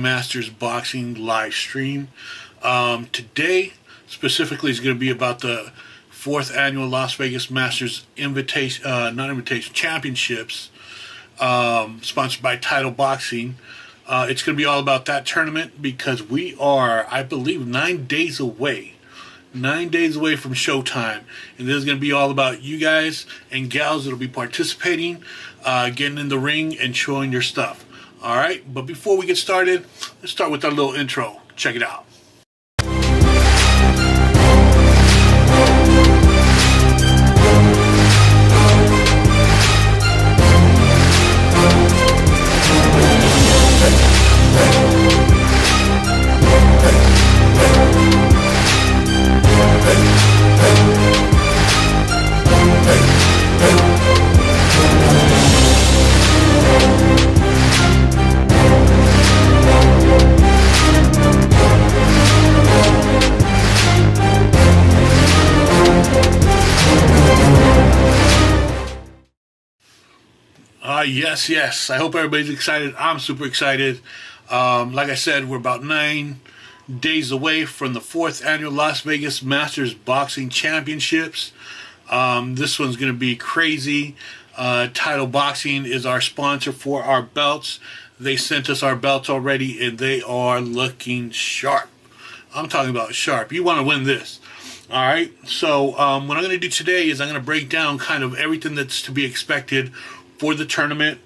Masters Boxing live stream. Today, specifically, is going to be about the 4th annual Las Vegas Masters Championships, sponsored by Title Boxing. It's going to be all about that tournament because we are, I believe, 9 days away. 9 days away from showtime, and this is going to be all about you guys and gals that'll be participating, getting in the ring and showing your stuff. All right, but before we get started, let's start with our little intro. Check it out. Yes. I hope everybody's excited. I'm super excited. Like I said, we're about 9 days away from the 4th annual Las Vegas Masters Boxing Championships. This one's going to be crazy. Title Boxing is our sponsor for our belts. They sent us our belts already, and they are looking sharp. I'm talking about sharp. You want to win this. All right. So what I'm going to do today is I'm going to break down kind of everything that's to be expected for the tournament.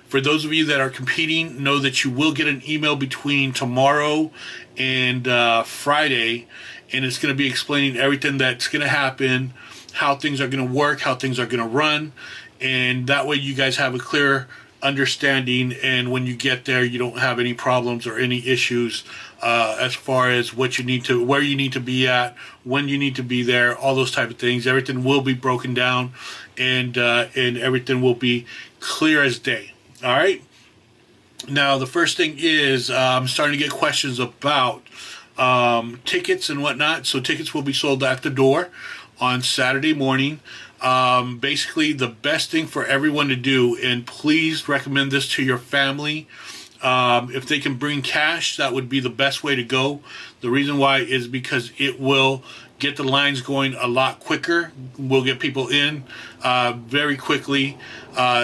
For those of you that are competing, know that you will get an email between tomorrow and Friday, and it's going to be explaining everything that's going to happen, how things are going to work, how things are going to run, and that way you guys have a clear understanding, and when you get there you don't have any problems or any issues as far as what you need to, where you need to be at, when you need to be there, all those type of things. Everything will be broken down, and everything will be clear as day. All right. Now the first thing is I'm starting to get questions about tickets and whatnot. So tickets will be sold at the door on Saturday morning. Basically, the best thing for everyone to do, and please recommend this to your family, if they can bring cash, that would be the best way to go. The reason why is because it will get the lines going a lot quicker. We'll get people in very quickly.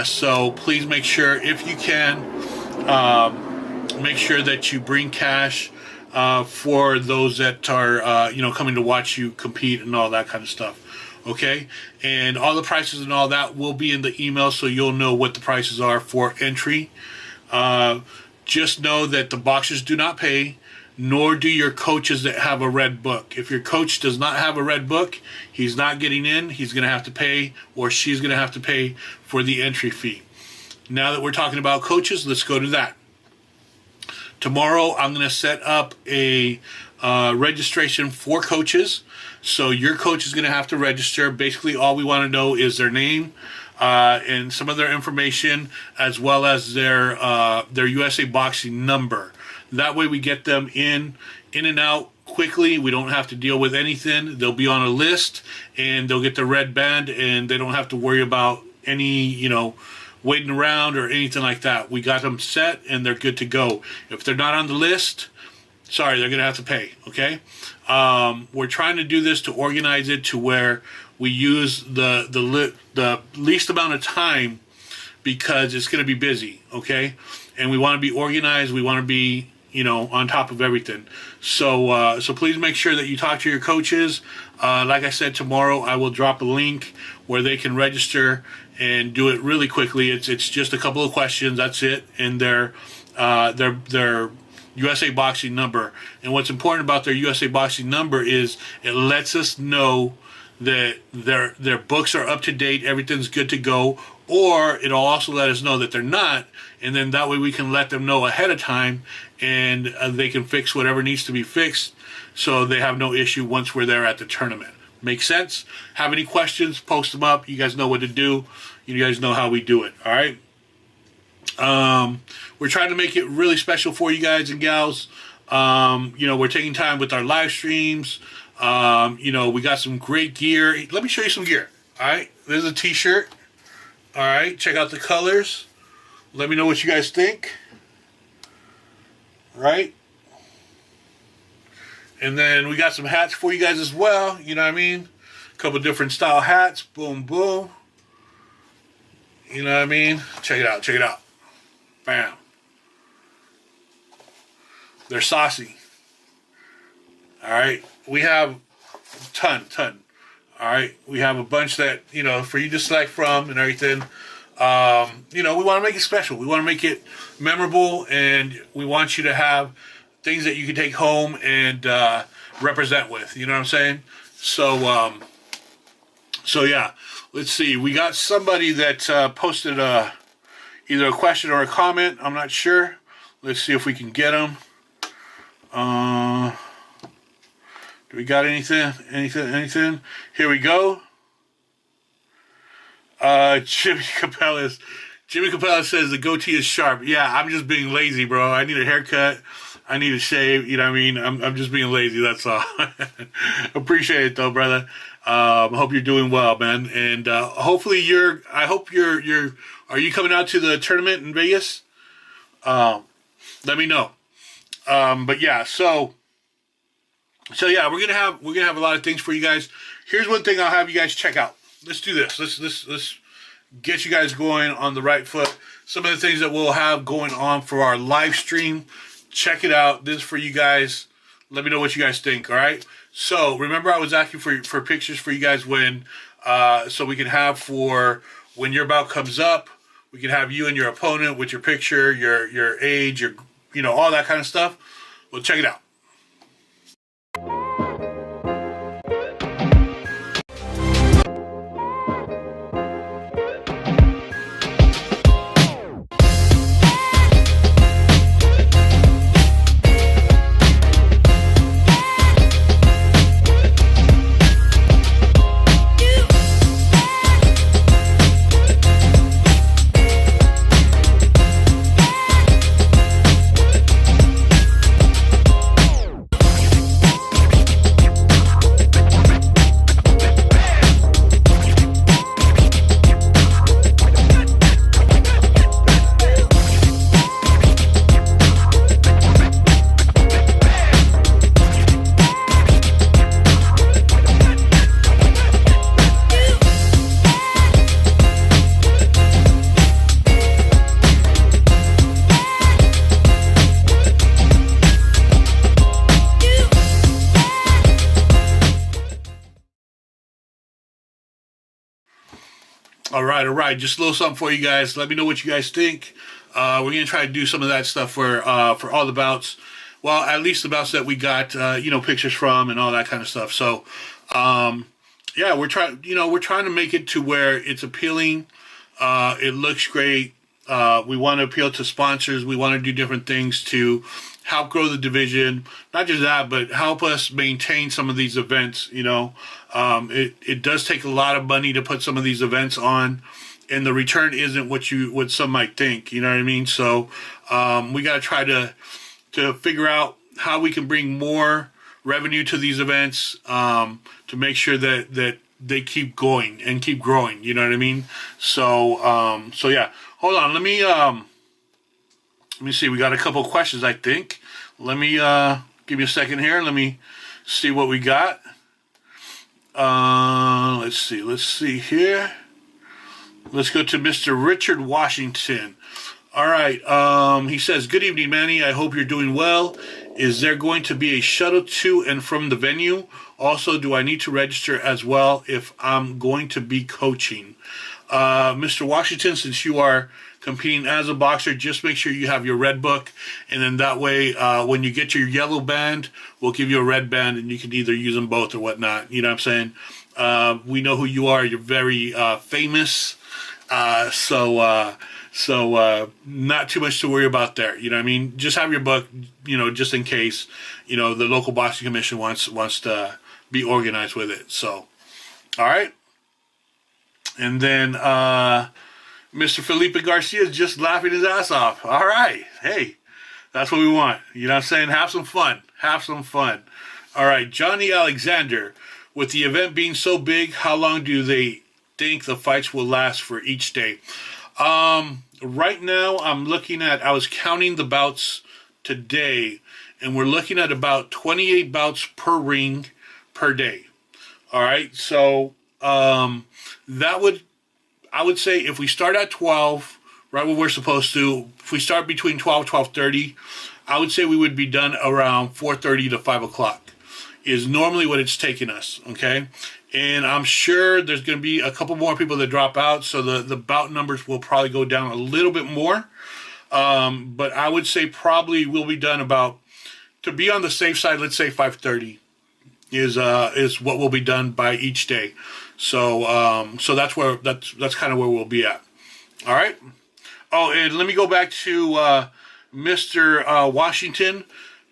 So please make sure, if you can, make sure that you bring cash for those that are coming to watch you compete and all that kind of stuff. Okay, and all the prices and all that will be in the email, so you'll know what the prices are for entry. Just know that the boxers do not pay, nor do your coaches that have a red book. If your coach does not have a red book, he's not getting in. He's going to have to pay, or she's going to have to pay for the entry fee. Now that we're talking about coaches, let's go to that. Tomorrow, I'm going to set up a registration for coaches. So your coach is going to have to register. Basically, all we want to know is their name and some of their information, as well as their USA Boxing number. That way we get them in and out quickly. We don't have to deal with anything. They'll be on a list, and they'll get the red band, and they don't have to worry about any, waiting around or anything like that. We got them set, and they're good to go. If they're not on the list, sorry, they're going to have to pay, okay? We're trying to do this to organize it to where we use the least amount of time, because it's going to be busy, okay? And we want to be organized. We want to be, on top of everything. So please make sure that you talk to your coaches. Like I said, tomorrow I will drop a link where they can register and do it really quickly. It's just a couple of questions. That's it, and their USA Boxing number. And what's important about their USA Boxing number is it lets us know that their books are up to date, everything's good to go, or it'll also let us know that they're not, and then that way we can let them know ahead of time, and they can fix whatever needs to be fixed, so they have no issue once we're there at the tournament. Make sense? Have any questions, post them up. You guys know what to do. You guys know how we do it. All right. We're trying to make it really special for you guys and gals. We're taking time with our live streams. We got some great gear. Let me show you some gear. All right. There's a t-shirt. All right. Check out the colors. Let me know what you guys think. right? And then we got some hats for you guys as well. You know what I mean? A couple different style hats. Boom, boom. You know what I mean? Check it out. Check it out. Bam. They're saucy. All right. We have ton. All right. We have a bunch that, you know, for you to select from and everything. You know, we want to make it special. We want to make it memorable, and we want you to have things that you can take home and represent with. You know what I'm saying? So, so yeah. Let's see. We got somebody that posted either a question or a comment. I'm not sure. Let's see if we can get them. Do we got anything? Anything? Here we go. Jimmy Capella says the goatee is sharp. Yeah, I'm just being lazy, bro. I need a haircut. I need a shave. You know what I mean? I'm just being lazy. That's all. Appreciate it though, brother. I hope you're doing well, man. And hopefully I hope you're. Are you coming out to the tournament in Vegas? Let me know. But yeah, so yeah, we're gonna have a lot of things for you guys. Here's one thing I'll have you guys check out. Let's do this. Let's get you guys going on the right foot. Some of the things that we'll have going on for our live stream. Check it out. This is for you guys. Let me know what you guys think. All right. So remember, I was asking for pictures for you guys when, so we can have for when your bout comes up. We can have you and your opponent with your picture, your age, your all that kind of stuff. Well, check it out. All right. Just a little something for you guys. Let me know what you guys think. We're gonna try to do some of that stuff for all the bouts. Well, at least the bouts that we got, pictures from and all that kind of stuff. So, yeah, we're trying to make it to where it's appealing. It looks great. We want to appeal to sponsors. We want to do different things to help grow the division. Not just that, but help us maintain some of these events. It does take a lot of money to put some of these events on, and the return isn't what some might think. You know what I mean? So we got to try to figure out how we can bring more revenue to these events to make sure that they keep going and keep growing. You know what I mean? So so yeah. Hold on. Let me see. We got a couple of questions, I think. Let me give me a second here. Let me see what we got. Let's see here. Let's go to Mr. Richard Washington. All right. He says, "Good evening, Manny. I hope you're doing well. Is there going to be a shuttle to and from the venue? Also, do I need to register as well if I'm going to be coaching?" Mr. Washington, since you are competing as a boxer, just make sure you have your red book, and then that way when you get your yellow band, we'll give you a red band, and you can either use them both or whatnot. You know what I'm saying? We know who you are. You're very famous, so not too much to worry about there. You know what I mean? Just have your book, just in case the local boxing commission wants to be organized with it. So all right. And then Mr. Felipe Garcia is just laughing his ass off. All right. Hey, that's what we want. You know what I'm saying? Have some fun. Have some fun. All right. Johnny Alexander, with the event being so big, how long do they think the fights will last for each day? Right now, I was counting the bouts today, and we're looking at about 28 bouts per ring per day. All right, so that would, I would say, if we start at 12, right where we're supposed to, if we start between 12, 12:30, I would say we would be done around 4:30 to 5 o'clock is normally what it's taking us, okay? And I'm sure there's going to be a couple more people that drop out, so the bout numbers will probably go down a little bit more. But I would say probably we'll be done about, to be on the safe side, let's say 5:30 is what will be done by each day. So so that's kind of where we'll be at. All right. Oh, and let me go back to Mr. Washington.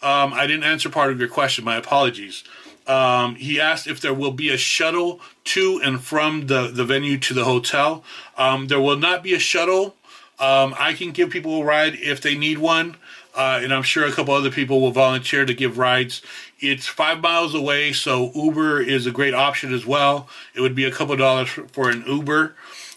I didn't answer part of your question. My apologies. He asked if there will be a shuttle to and from the venue to the hotel. There will not be a shuttle. I can give people a ride if they need one, and I'm sure a couple other people will volunteer to give rides. It's 5 miles away, so Uber is a great option as well. It would be a couple dollars for an Uber.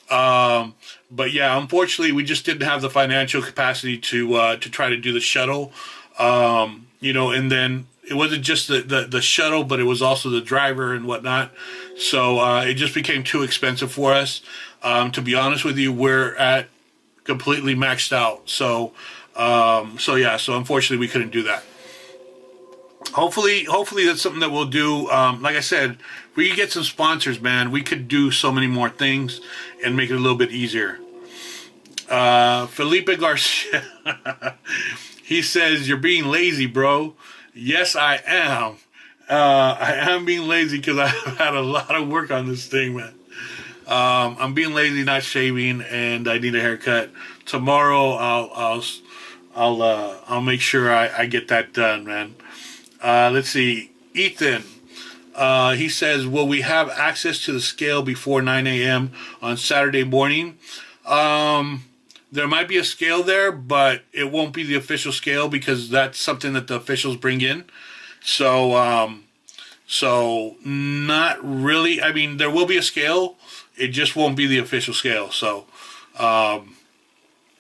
But yeah, unfortunately, we just didn't have the financial capacity to try to do the shuttle. You know, and then it wasn't just the shuttle, but it was also the driver and whatnot. So it just became too expensive for us. To be honest with you, we're at completely maxed out. So yeah, so unfortunately we couldn't do that. Hopefully that's something that we'll do. Like I said, if we could get some sponsors, man, we could do so many more things and make it a little bit easier. Felipe Garcia, he says, you're being lazy, bro. Yes, I am. I am being lazy because I've had a lot of work on this thing, man. I'm being lazy, not shaving, and I need a haircut. Tomorrow, I'll make sure I get that done, man. Let's see. Ethan, he says, will we have access to the scale before 9 a.m. on Saturday morning? There might be a scale there, but it won't be the official scale because that's something that the officials bring in. So, so not really. I mean, there will be a scale. It just won't be the official scale. So,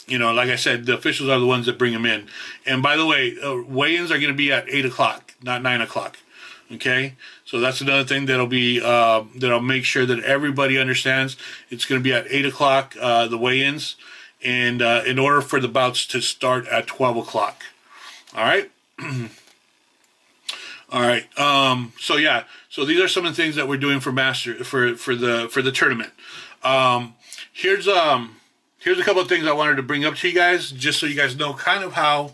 you know, like I said, the officials are the ones that bring them in. And by the way, weigh-ins are going to be at 8 o'clock, not 9 o'clock. Okay? So that's another thing that'll be, that'll make sure that everybody understands. It's going to be at 8 o'clock, the weigh-ins. And in order for the bouts to start at 12 o'clock. All right? All right. So yeah. So these are some of the things that we're doing for the tournament. Here's a couple of things I wanted to bring up to you guys, just so you guys know kind of how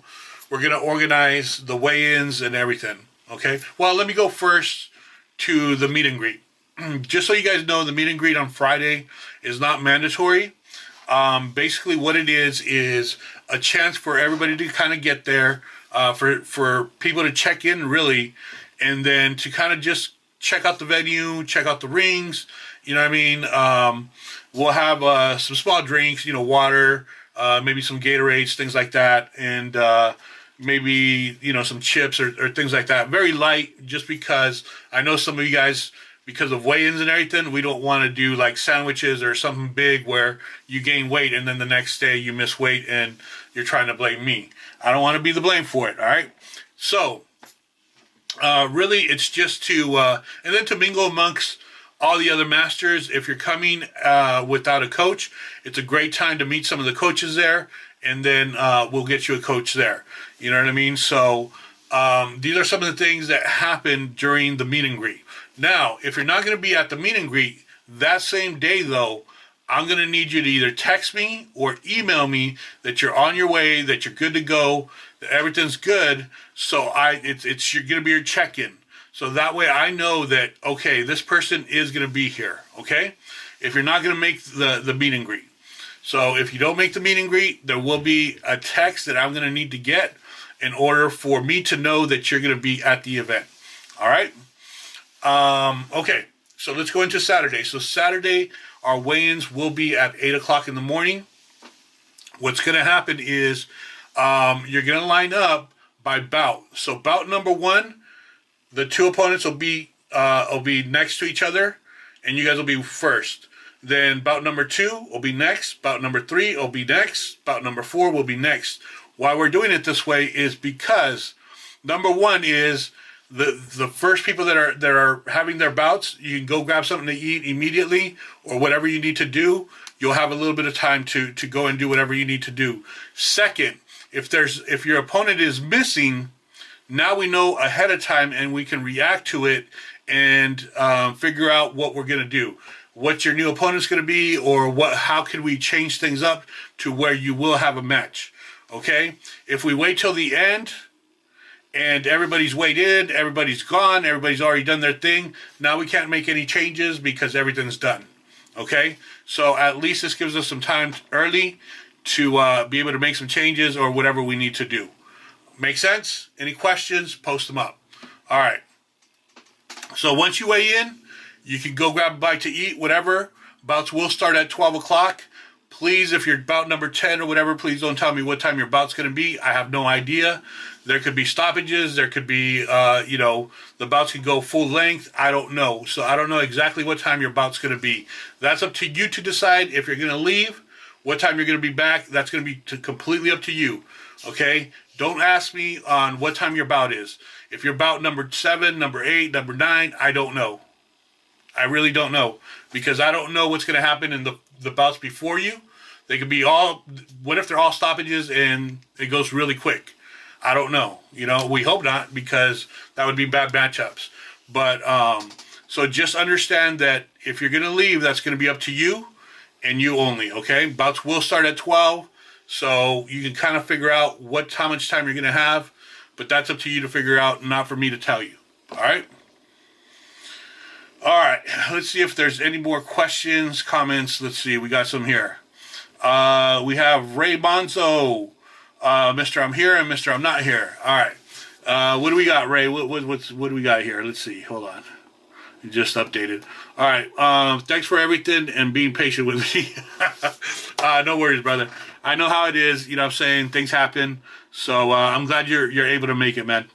we're gonna organize the weigh-ins and everything. Okay. Well, let me go first to the meet and greet. Just so you guys know, the meet and greet on Friday is not mandatory. Basically what it is a chance for everybody to kind of get there, for people to check in really, and then to kind of just check out the venue, check out the rings, you know what I mean? We'll have, some small drinks, you know, water, maybe some Gatorades, things like that. And, maybe, you know, some chips or things like that. Very light, just because I know some of you guys, because of weigh-ins and everything, we don't want to do like sandwiches or something big where you gain weight and then the next day you miss weight and you're trying to blame me. I don't want to be the blame for it, all right? So, really, it's just to, and then to mingle amongst all the other masters. If you're coming without a coach, it's a great time to meet some of the coaches there, and then we'll get you a coach there. You know what I mean? So, these are some of the things that happen during the meet and greet. Now, if you're not going to be at the meet and greet that same day, though, I'm going to need you to either text me or email me that you're on your way, that you're good to go, that everything's good. So it's going to be your check-in. So that way I know that, okay, this person is going to be here, okay? If you're not going to make the meet and greet. So if you don't make the meet and greet, there will be a text that I'm going to need to get in order for me to know that you're going to be at the event. All right? Okay, so let's go into Saturday. So Saturday, our weigh-ins will be at 8 o'clock in the morning. What's going to happen is you're going to line up by bout. So bout number 1, the two opponents will be next to each other, and you guys will be first. Then bout number 2 will be next. Bout number 3 will be next. Bout number 4 will be next. Why we're doing it this way is because number one is the first people that are having their bouts, you can go grab something to eat immediately or whatever you need to do. You'll have a little bit of time to go and do whatever you need to do. Second, if your opponent is missing, now we know ahead of time and we can react to it and figure out what we're going to do. What your new opponent's going to be, or how can we change things up to where you will have a match. Okay? If we wait till the end and everybody's weighed in, everybody's gone, everybody's already done their thing, now we can't make any changes because everything's done. Okay? So at least this gives us some time early to be able to make some changes or whatever we need to do. Make sense? Any questions? Post them up. All right. So once you weigh in, you can go grab a bite to eat, whatever. Bouts will start at 12 o'clock. Please, if you're bout number 10 or whatever, please don't tell me what time your bout's going to be. I have no idea. There could be stoppages. There could be, the bouts could go full length. I don't know. So I don't know exactly what time your bout's going to be. That's up to you to decide. If you're going to leave, what time you're going to be back, that's going to be completely up to you. Okay? Don't ask me on what time your bout is. If you're bout number 7, number 8, number 9, I don't know. I really don't know. Because I don't know what's going to happen in the bouts before you. They could be all, what if they're all stoppages and it goes really quick? I don't know. We hope not, because that would be bad matchups. But, so just understand that if you're going to leave, that's going to be up to you and you only, okay? Bouts will start at 12, so you can kind of figure out how much time you're going to have, but that's up to you to figure out, not for me to tell you, all right? All right, let's see if there's any more questions, comments. Let's see, we got some here. We have Ray Bonzo, Mr. I'm here and Mr. I'm not here. All right, what do we got, Ray? What do we got here? Let's see, hold on. You just updated. All right, thanks for everything and being patient with me. No worries, brother. I know how it is, you know what I'm saying? Things happen. So I'm glad you're able to make it, man.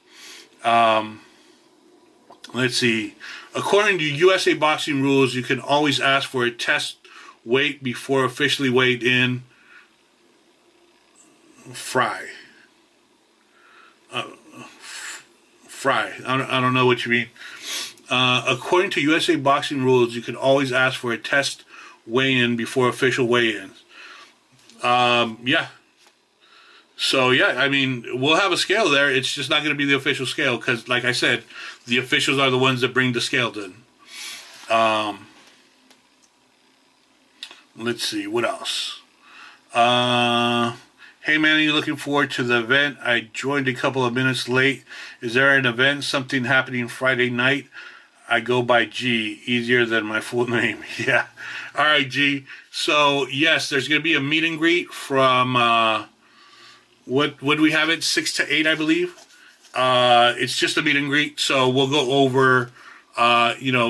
Let's see. According to USA boxing rules, you can always ask for a test weight before officially weighed in. Fry. I don't know what you mean. According to USA boxing rules, you can always ask for a test weigh-in before official weigh-ins. Yeah. So, yeah, I mean, we'll have a scale there. It's just not going to be the official scale because, like I said, the officials are the ones that bring the scale in. Let's see, what else? Hey, man, are you looking forward to the event? I joined a couple of minutes late. Is there an event, something happening Friday night? I go by G, easier than my full name. Yeah. All right, G. So, yes, there's going to be a meet and greet from... What do we have it? 6 to 8, I believe. It's just a meet and greet, so we'll go over,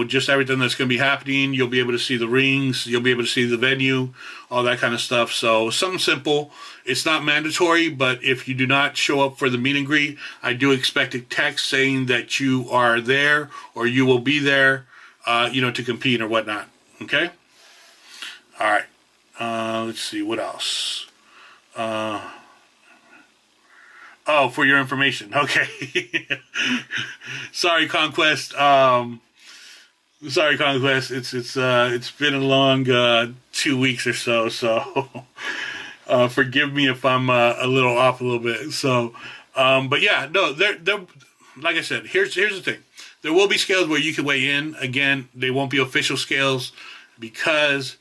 just everything that's going to be happening. You'll be able to see the rings. You'll be able to see the venue, all that kind of stuff. So something simple. It's not mandatory, but if you do not show up for the meet and greet, I do expect a text saying that you are there or you will be there, to compete or whatnot. Okay? All right. Let's see. What else? Oh, for your information. Okay. Sorry, Conquest. Sorry, Conquest. It's been a long 2 weeks or so. So forgive me if I'm a little off a little bit. So, but yeah, no. They're like I said. Here's the thing. There will be scales where you can weigh in. Again, they won't be official scales because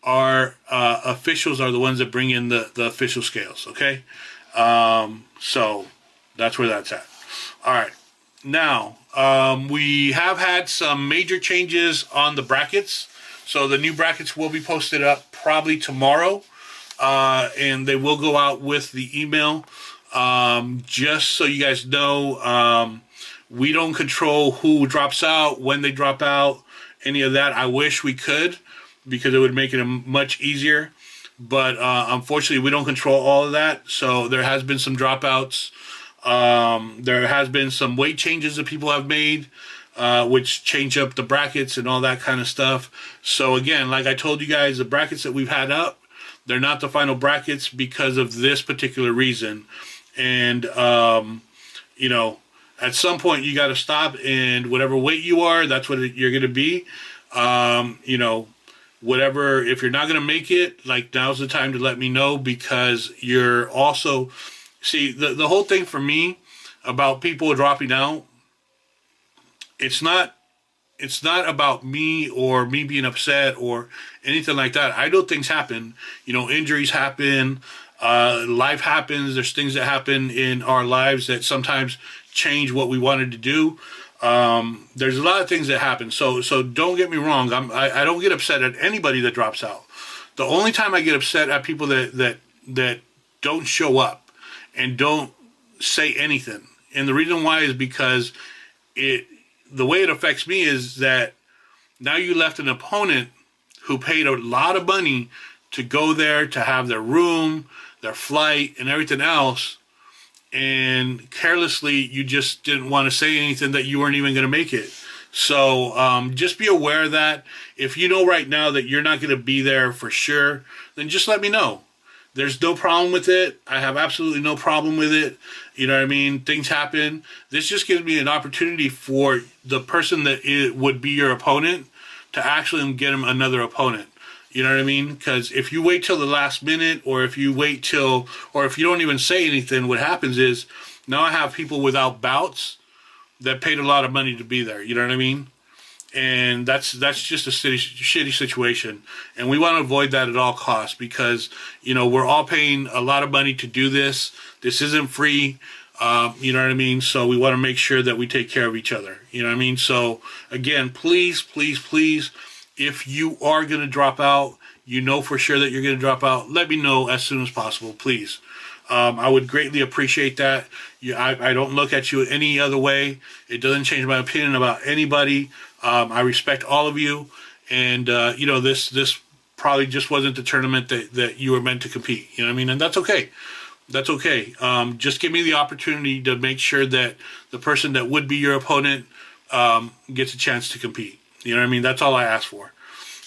our officials are the ones that bring in the official scales. Okay. So that's where that's at. All right. Now, we have had some major changes on the brackets. So the new brackets will be posted up probably tomorrow. And they will go out with the email. Just so you guys know, we don't control who drops out, when they drop out, any of that. I wish we could because it would make it much easier. But unfortunately, we don't control all of that. So there has been some dropouts. There has been some weight changes that people have made, which change up the brackets and all that kind of stuff. So again, like I told you guys, the brackets that we've had up, They're not the final brackets because of this particular reason. And, you know, at some point you got to stop, and whatever weight you are, that's what you're going to be. You know, whatever, if you're not going to make it, like, now's the time to let me know, because you're also, see, the whole thing for me about people dropping out, it's not about me or me being upset or anything like that. I know things happen. You know, injuries happen. Life happens. There's things that happen in our lives that sometimes change what we wanted to do. There's a lot of things that happen. So don't get me wrong. I don't get upset at anybody that drops out. The only time I get upset at people that don't show up and don't say anything. And the reason why is because the way it affects me is that now you left an opponent who paid a lot of money to go there, to have their room, their flight, and everything else, and carelessly you just didn't want to say anything, that you weren't even going to make it. So just be aware of that. If you know right now that you're not going to be there for sure, then just let me know. There's no problem with it. I have absolutely no problem with it. You know what I mean? Things happen. This just gives me an opportunity for the person that would be your opponent to actually get him another opponent. You know what I mean? Because if you wait till the last minute, or if you wait till, or if you don't even say anything, what happens is now I have people without bouts that paid a lot of money to be there. You know what I mean? And that's just a shitty situation, and we want to avoid that at all costs, because, you know, we're all paying a lot of money to do this. This isn't free, you know what I mean? So we want to make sure that we take care of each other. You know what I mean? So again, please, please, please, if you are going to drop out, you know for sure that you're going to drop out, let me know as soon as possible, please. I would greatly appreciate that. I don't look at you any other way. It doesn't change my opinion about anybody. I respect all of you, and you know, this probably just wasn't the tournament that you were meant to compete. You know what I mean? And that's okay. That's okay. Just give me the opportunity to make sure that the person that would be your opponent gets a chance to compete. You know what I mean? That's all I ask for.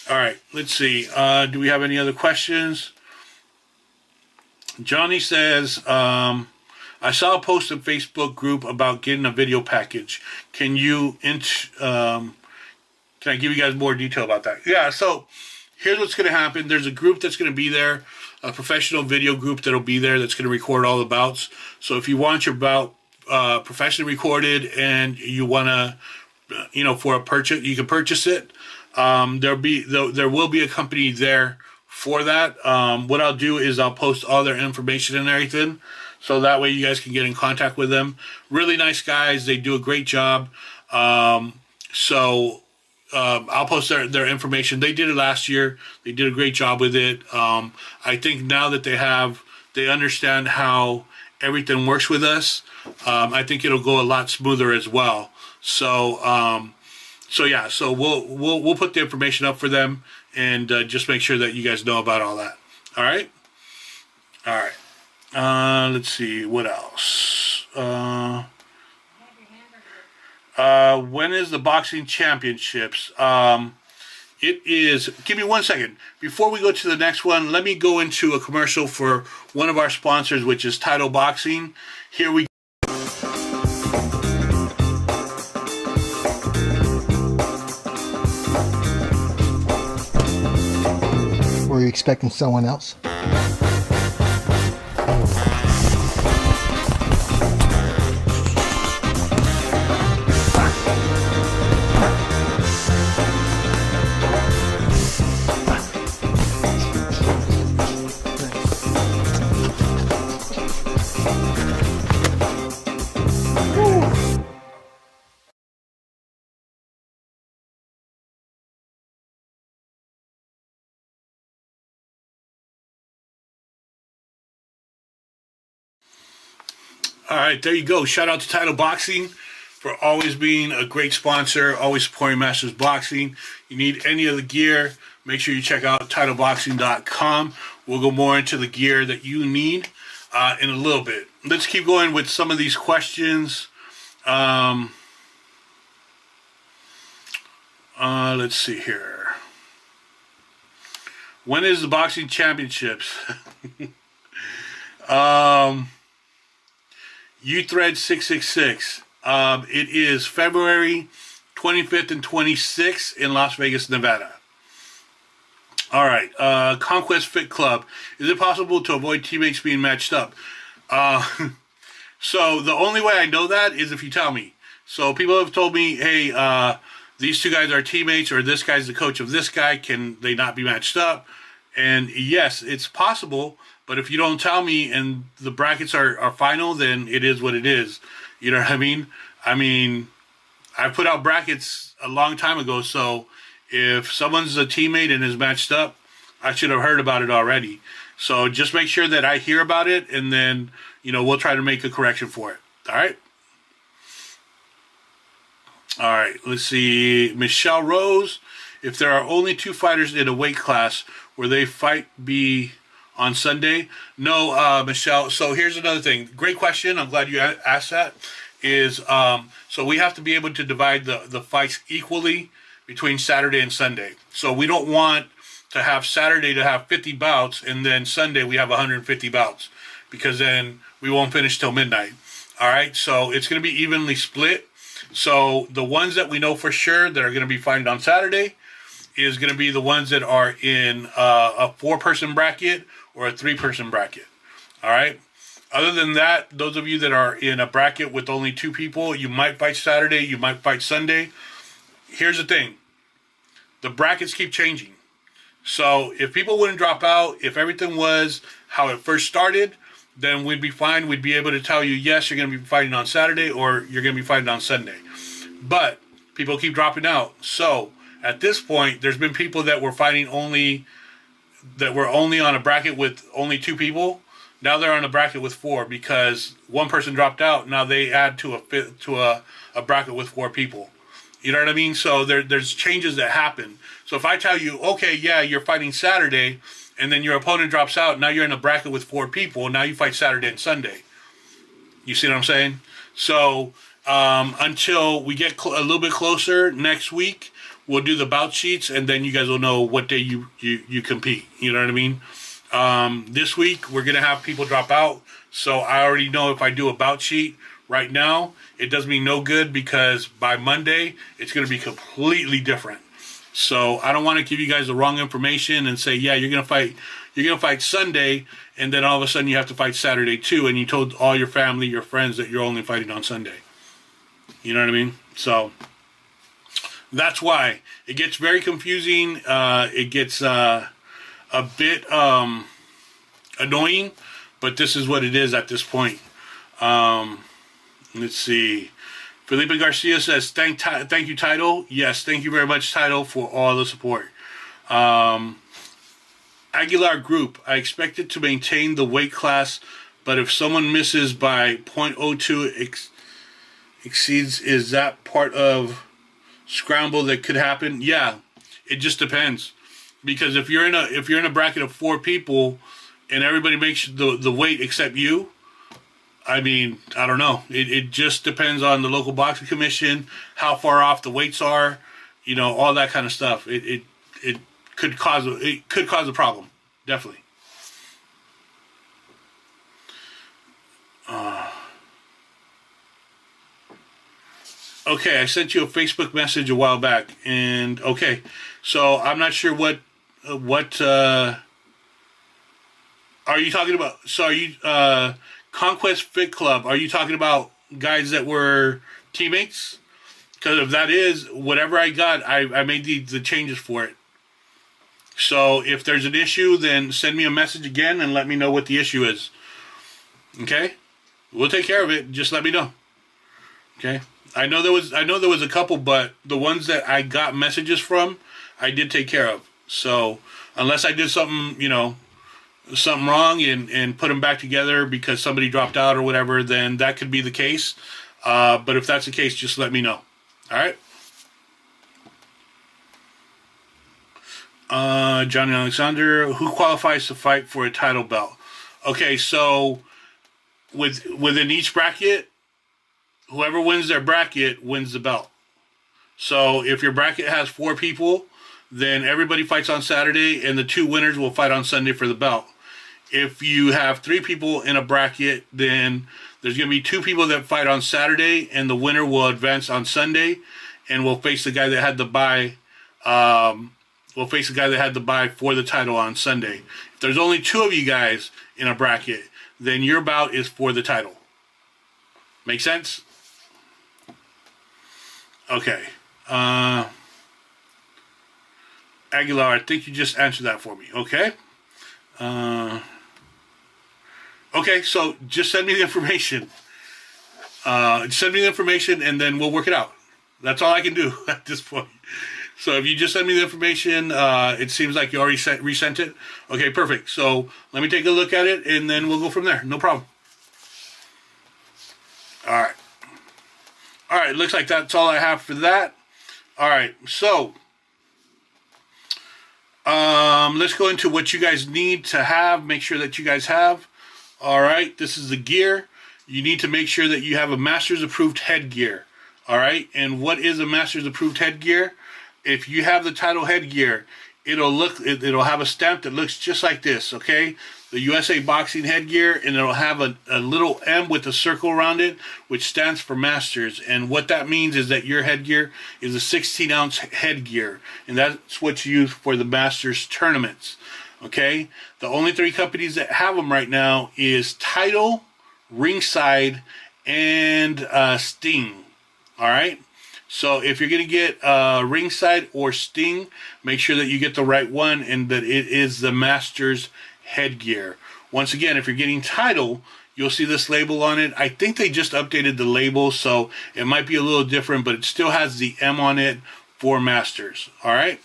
All right, let's see. Do we have any other questions? Johnny says, I saw a post in Facebook group about getting a video package. Can I give you guys more detail about that? Yeah, so here's what's going to happen. There's a group that's going to be there, a professional video group that'll be there that's going to record all the bouts. So if you want your bout professionally recorded and you want to, you know, for a purchase, you can purchase it. There will be a company there for that. What I'll do is I'll post all their information and everything, so that way you guys can get in contact with them. Really nice guys. They do a great job. I'll post their information. They did it last year. They did a great job with it. I think now that they understand how everything works with us, I think it'll go a lot smoother as well. So yeah, so we'll put the information up for them, and just make sure that you guys know about all that. All right. Let's see what else. When is the boxing championships? It is, give me 1 second. Before we go to the next one, let me go into a commercial for one of our sponsors, which is Title Boxing. Here we go. Were you expecting someone else? All right, there you go. Shout out to Title Boxing for always being a great sponsor, always supporting Masters Boxing. You need any of the gear, make sure you check out TitleBoxing.com. We'll go more into the gear that you need in a little bit. Let's keep going with some of these questions. Let's see here. When is the boxing championships? Uthread 666. It is February 25th and 26th in Las Vegas, Nevada. All right. Conquest Fit Club. Is it possible to avoid teammates being matched up? So the only way I know that is if you tell me. So people have told me, hey, these two guys are teammates, or this guy's the coach of this guy. Can they not be matched up? And yes, it's possible. But if you don't tell me and the brackets are final, then it is what it is. You know what I mean? I mean, I put out brackets a long time ago, so if someone's a teammate and is matched up, I should have heard about it already. So just make sure that I hear about it, and then, you know, we'll try to make a correction for it. All right? All right, let's see. Michelle Rose, if there are only 2 fighters in a weight class, will they fight be on Sunday? No, Michelle. So here's another thing. Great question. I'm glad you asked that. So we have to be able to divide the fights equally between Saturday and Sunday. So we don't want to have Saturday to have 50 bouts and then Sunday we have 150 bouts, because then we won't finish till midnight. All right, so it's going to be evenly split. So the ones that we know for sure that are going to be fighting on Saturday is going to be the ones that are in a 4-person bracket or a 3-person bracket. All right. Other than that, those of you that are in a bracket with only 2 people, you might fight Saturday, you might fight Sunday. Here's the thing. The brackets keep changing. So if people wouldn't drop out, if everything was how it first started, then we'd be fine. We'd be able to tell you, yes, you're going to be fighting on Saturday or you're going to be fighting on Sunday. But people keep dropping out. So at this point, there's been people that were fighting only on a bracket with only 2 people. Now they're on a bracket with 4 because one person dropped out. Now they add to a bracket with 4 people. You know what I mean? So there's changes that happen. So if I tell you, okay, yeah, you're fighting Saturday, and then your opponent drops out, now you're in a bracket with 4 people. Now you fight Saturday and Sunday. You see what I'm saying? So until we get a little bit closer next week, we'll do the bout sheets, and then you guys will know what day you compete. You know what I mean? This week, we're going to have people drop out. So I already know if I do a bout sheet right now, it does me no good, because by Monday, it's going to be completely different. So I don't want to give you guys the wrong information and say, yeah, you're going to fight Sunday, and then all of a sudden you have to fight Saturday too, and you told all your family, your friends, that you're only fighting on Sunday. You know what I mean? So that's why it gets very confusing. It gets a bit annoying, but this is what it is at this point. Let's see. Felipe Garcia says, thank you, Title. Yes, thank you very much, Title, for all the support. Aguilar Group, I expected to maintain the weight class, but if someone misses by 0.02 exceeds, is that part of scramble that could happen? Yeah, it just depends. Because if you're in a bracket of 4 people and everybody makes the weight except you, I mean, I don't know. It just depends on the local boxing commission, how far off the weights are, you know, all that kind of stuff. It could cause a problem, definitely. Okay, I sent you a Facebook message a while back, and okay, so I'm not sure what are you talking about? So are you Conquest Fit Club, are you talking about guys that were teammates? Because if that is, whatever I got, I made the changes for it. So if there's an issue, then send me a message again and let me know what the issue is. Okay? We'll take care of it. Just let me know. Okay? I know there was a couple, but the ones that I got messages from, I did take care of. So unless I did something, you know, something wrong and put them back together because somebody dropped out or whatever, then that could be the case. But if that's the case, just let me know. All right? Johnny Alexander, who qualifies to fight for a title belt? Okay, so within each bracket, whoever wins their bracket wins the belt. So if your bracket has 4 people, then everybody fights on Saturday, and the 2 winners will fight on Sunday for the belt. If you have 3 people in a bracket, then there's going to be 2 people that fight on Saturday, and the winner will advance on Sunday, and will face the guy that had the bye. Will face the guy that had the bye for the title on Sunday. If there's only 2 of you guys in a bracket, then your bout is for the title. Make sense? Okay. Aguilar, I think you just answered that for me. Okay. Okay, so just send me the information. Send me the information, and then we'll work it out. That's all I can do at this point. So if you just send me the information, it seems like you already resent it. Okay, perfect. So let me take a look at it, and then we'll go from there. No problem. All right. All right, looks like that's all I have for that. All right, so let's go into what you guys need to have. Make sure that you guys have. All right, this is the gear. You need to make sure that you have a Masters approved headgear. All right, and what is a Masters approved headgear? If you have the title headgear, it'll have a stamp that looks just like this. Okay, the USA Boxing headgear, and it'll have a little M with a circle around it, which stands for Masters. And what that means is that your headgear is a 16-ounce headgear, and that's what's used for the Masters tournaments. Okay, the only 3 companies that have them right now is Title, Ringside, and Sting. All right. So if you're going to get Ringside or Sting, make sure that you get the right one and that it is the Masters headgear. Once again, if you're getting Title, you'll see this label on it. I think they just updated the label, so it might be a little different, but it still has the M on it for Masters. All right.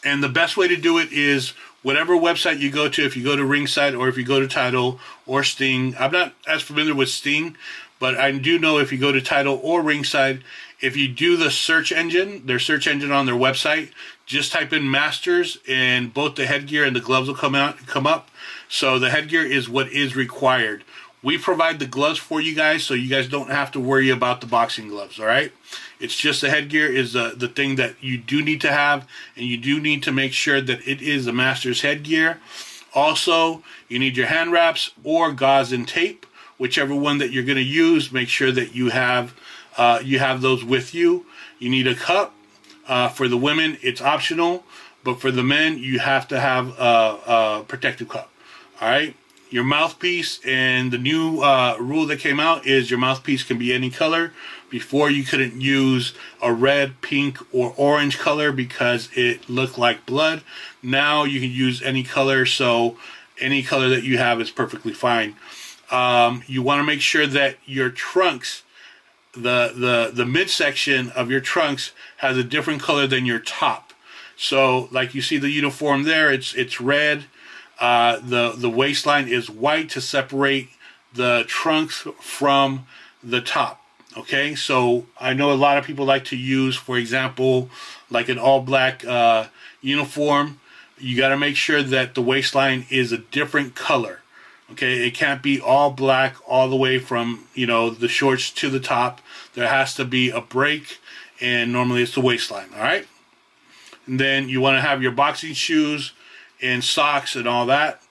And the best way to do it is whatever website you go to, if you go to Ringside or if you go to Title or Sting. I'm not as familiar with Sting, but I do know if you go to Title or Ringside, if you do the search engine, their search engine on their website, just type in Masters and both the headgear and the gloves will come up. So the headgear is what is required. We provide the gloves for you guys, so you guys don't have to worry about the boxing gloves, all right? It's just the headgear is the thing that you do need to have, and you do need to make sure that it is a Masters headgear. Also, you need your hand wraps or gauze and tape. Whichever one that you're going to use, make sure that you have those with you. You need a cup. For the women, it's optional, but for the men, you have to have a protective cup. All right. Your mouthpiece, and the new rule that came out is your mouthpiece can be any color. Before, you couldn't use a red, pink, or orange color because it looked like blood. Now you can use any color, so any color that you have is perfectly fine. You want to make sure that your trunks, the midsection of your trunks has a different color than your top. So like you see the uniform there, it's red. The waistline is white to separate the trunks from the top. Okay, so I know a lot of people like to use, for example, like an all black uniform. You got to make sure that the waistline is a different color. Okay, it can't be all black all the way from, the shorts to the top. There has to be a break, and normally it's the waistline, all right? And then you want to have your boxing shoes and socks and all that.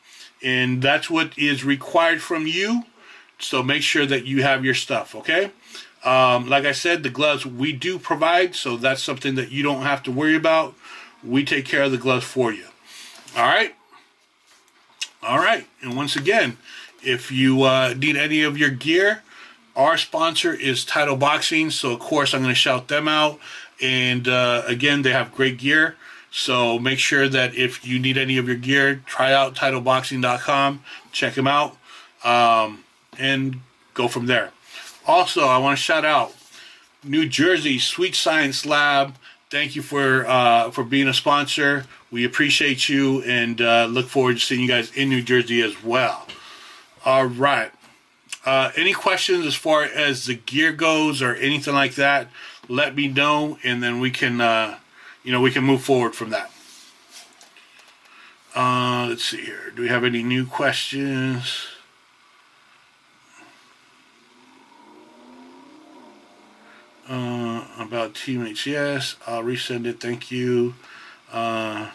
And that's what is required from you. So make sure that you have your stuff, okay? Like I said, the gloves we do provide, so that's something that you don't have to worry about. We take care of the gloves for you. All right? All right. And once again, if you need any of your gear, our sponsor is Title Boxing, so of course I'm going to shout them out. And again, they have great gear. So make sure that if you need any of your gear, try out TitleBoxing.com, check them out, and go from there. Also, I want to shout out New Jersey Sweet Science Lab. Thank you for being a sponsor. We appreciate you, and look forward to seeing you guys in New Jersey as well. All right. Any questions as far as the gear goes or anything like that, let me know, and then we can we can move forward from that. Let's see here. Do we have any new questions? I'm About teammates, yes. I'll resend it. Thank you. All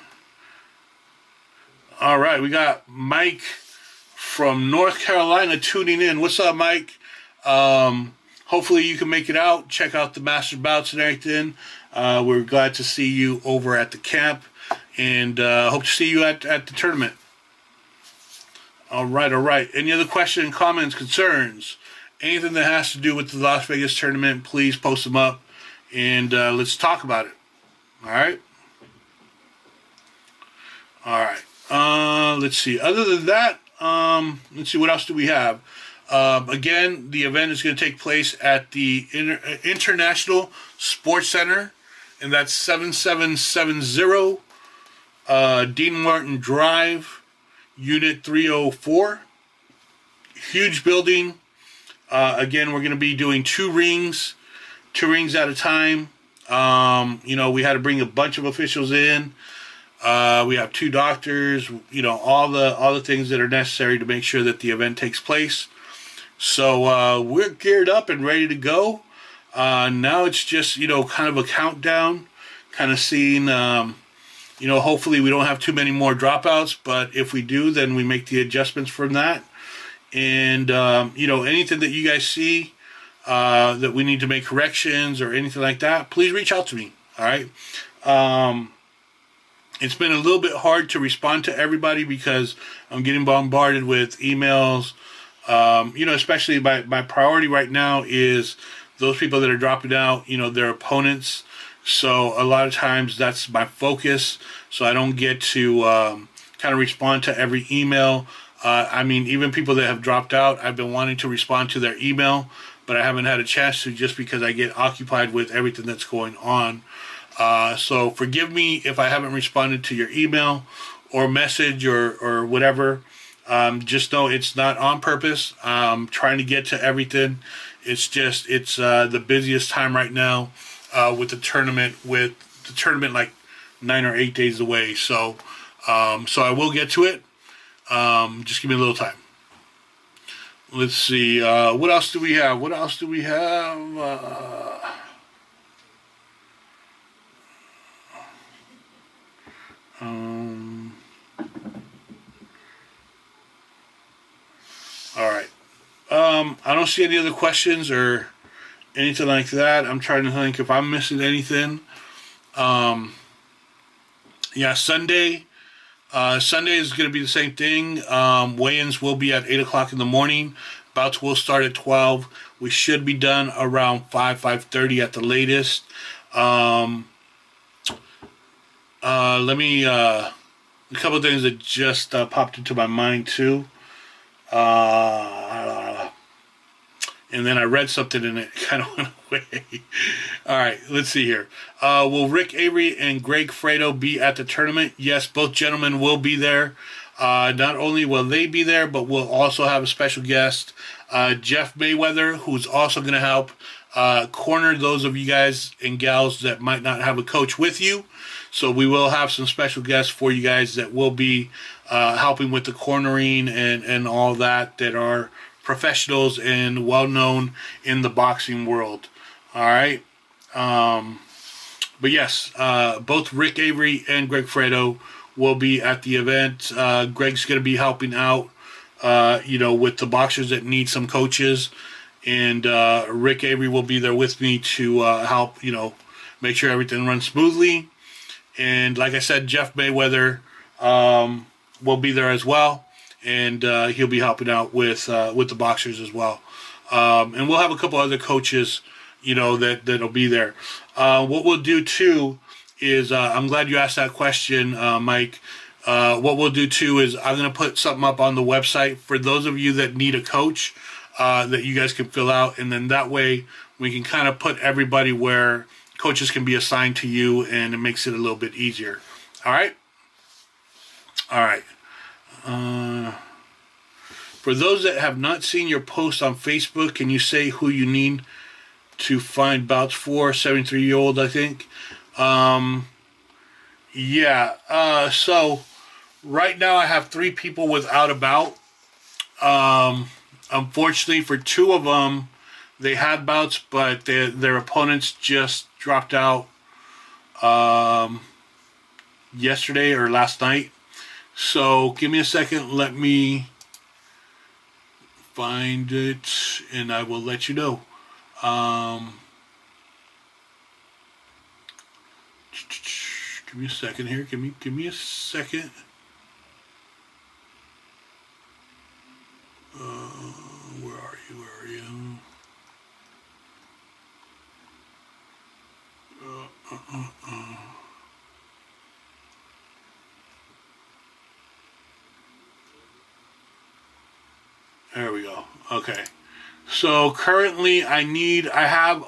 right, we got Mike from North Carolina tuning in. What's up, Mike? Hopefully you can make it out. Check out the master bouts and everything. We're glad to see you over at the camp, and hope to see you at the tournament. All right. Any other questions, comments, concerns? Anything that has to do with the Las Vegas tournament, please post them up, and let's talk about it. All right? All right. Let's see. Other than that, let's see, what else do we have? Again, the event is going to take place at the International Sports Center, and that's 7770 Dean Martin Drive, Unit 304. Huge building. Again, we're going to be doing two rings at a time. We had to bring a bunch of officials in. We have 2 doctors, all the things that are necessary to make sure that the event takes place. So we're geared up and ready to go. Now it's just, kind of a countdown, kind of seeing, hopefully we don't have too many more dropouts, but if we do, then we make the adjustments from that. And, anything that you guys see that we need to make corrections or anything like that, please reach out to me. All right. It's been a little bit hard to respond to everybody because I'm getting bombarded with emails. Especially my priority right now is those people that are dropping out, their opponents. So a lot of times that's my focus. So I don't get to kind of respond to every email. Even people that have dropped out, I've been wanting to respond to their email, but I haven't had a chance to just because I get occupied with everything that's going on. So forgive me if I haven't responded to your email or message or whatever. Just know it's not on purpose. I'm trying to get to everything. It's the busiest time right now with the tournament like 9 or 8 days away. So I will get to it. Just give me a little time. Let's see. What else do we have? All right. I don't see any other questions or anything like that. I'm trying to think if I'm missing anything. Sunday. Sunday is going to be the same thing. Weigh-ins will be at 8 o'clock in the morning. Bouts will start at 12. We should be done around 5:30 at the latest. A couple of things that just popped into my mind too. And then I read something and it kind of went away. All right, let's see here. Will Rick Avery and Greg Fredo be at the tournament? Yes, both gentlemen will be there. Not only will they be there, but we'll also have a special guest, Jeff Mayweather, who's also going to help corner those of you guys and gals that might not have a coach with you. So we will have some special guests for you guys that will be helping with the cornering and all that are professionals and well-known in the boxing world. All right. But yes, both Rick Avery and Greg Fredo will be at the event. Greg's going to be helping out, with the boxers that need some coaches. And Rick Avery will be there with me to help, make sure everything runs smoothly. And like I said, Jeff Mayweather will be there as well. And he'll be helping out with the boxers as well. And we'll have a couple other coaches, that'll be there. What we'll do too is, I'm glad you asked that question, Mike. What we'll do too is I'm going to put something up on the website for those of you that need a coach that you guys can fill out. And then that way we can kind of put everybody where coaches can be assigned to you, and it makes it a little bit easier. All right. All right. For those that have not seen your post on Facebook, can you say who you need to find bouts for? 73-year-old, I think. So right now I have 3 people without a bout. Unfortunately, for 2 of them, they had bouts, but their opponents just dropped out yesterday or last night. So give me a second. Let me find it, and I will let you know. Give me a second here. Give me a second. Where are you? Where are you? There we go. Okay. So currently I have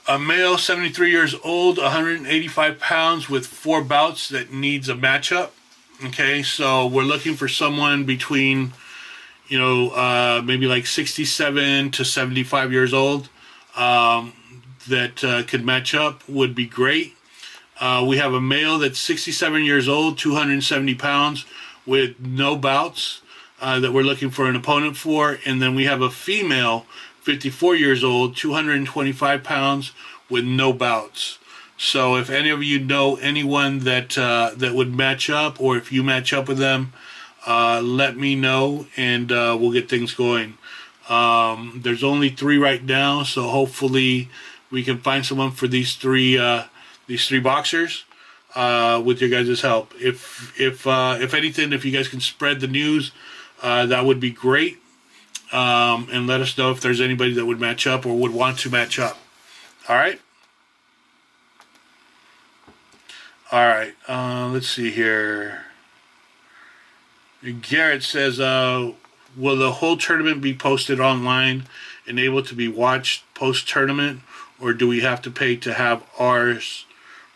a male, 73 years old, 185 pounds with 4 bouts that needs a matchup. Okay, so we're looking for someone between, you know, maybe like 67 to 75 years old that could match up. Would be great. We have a male that's 67 years old, 270 pounds with no bouts that we're looking for an opponent for. And then we have a female, 54 years old, 225 pounds with no bouts. So if any of you know anyone that that would match up, or if you match up with them, let me know, and we'll get things going. There's only 3 right now, so hopefully we can find someone for these three boxers with your guys' help. If anything, if you guys can spread the news, that would be great. And let us know if there's anybody that would match up or would want to match up. All right. All right. Let's see here. Garrett says, will the whole tournament be posted online and able to be watched post-tournament, or do we have to pay to have ours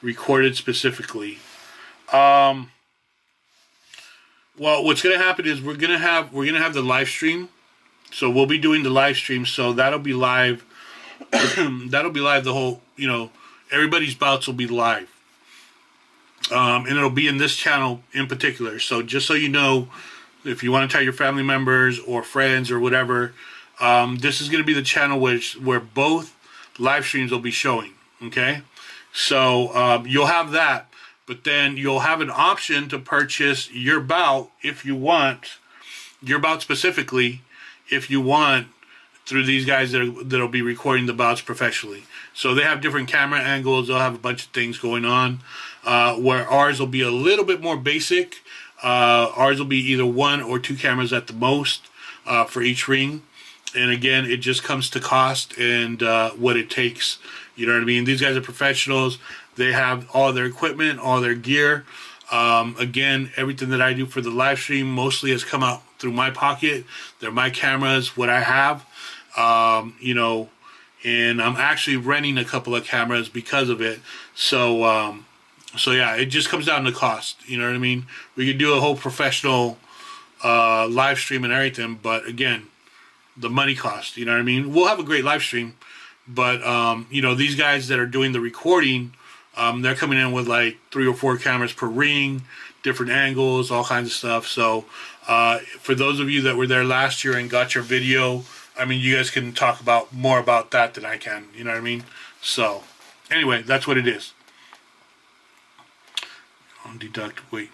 recorded specifically? Well, what's going to happen is we're going to have the live stream. So we'll be doing the live stream, so that'll be live. That'll be live the whole, you know, everybody's bouts will be live. And it'll be in this channel in particular. So just so you know, if you want to tell your family members or friends or whatever, this is going to be the channel where both live streams will be showing. Okay? So you'll have that, but then you'll have an option to purchase your bout if you want, your bout specifically, if you want, through these guys that'll be recording the bouts professionally. So they have different camera angles. They'll have a bunch of things going on. Where ours will be a little bit more basic. Ours will be either 1 or 2 cameras at the most for each ring. And again, it just comes to cost and what it takes. You know what I mean? These guys are professionals. They have all their equipment, all their gear. Again, everything that I do for the live stream mostly has come out through my pocket. They're my cameras, what I have. You know, and I'm actually renting a couple of cameras because of it. So yeah, it just comes down to cost. You know what I mean? We could do a whole professional live stream and everything, but again, the money cost. You know what I mean? We'll have a great live stream, but you know, these guys that are doing the recording, they're coming in with like 3 or 4 cameras per ring, different angles, all kinds of stuff. So for those of you that were there last year and got your video, I mean, you guys can talk about more about that than I can. You know what I mean? So anyway, that's what it is. Deduct weight.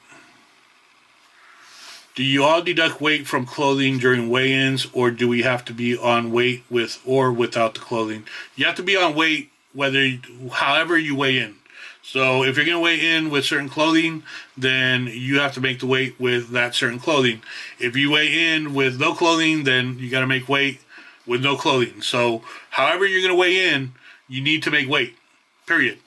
Do you all deduct weight from clothing during weigh-ins, or do we have to be on weight with or without the clothing? You have to be on weight however you weigh in. So if you're going to weigh in with certain clothing, then you have to make the weight with that certain clothing. If you weigh in with no clothing, then you got to make weight with no clothing. So however you're going to weigh in, you need to make weight. Period.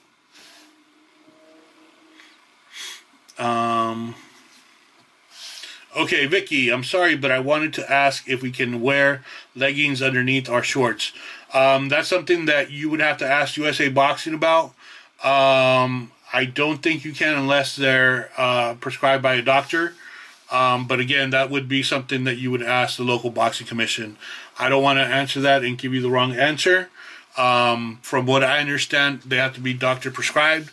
Okay, Vicky, I'm sorry, but I wanted to ask if we can wear leggings underneath our shorts. That's something that you would have to ask USA Boxing about. I don't think you can unless they're prescribed by a doctor. But again, that would be something that you would ask the local boxing commission. I don't want to answer that and give you the wrong answer. From what I understand, they have to be doctor prescribed,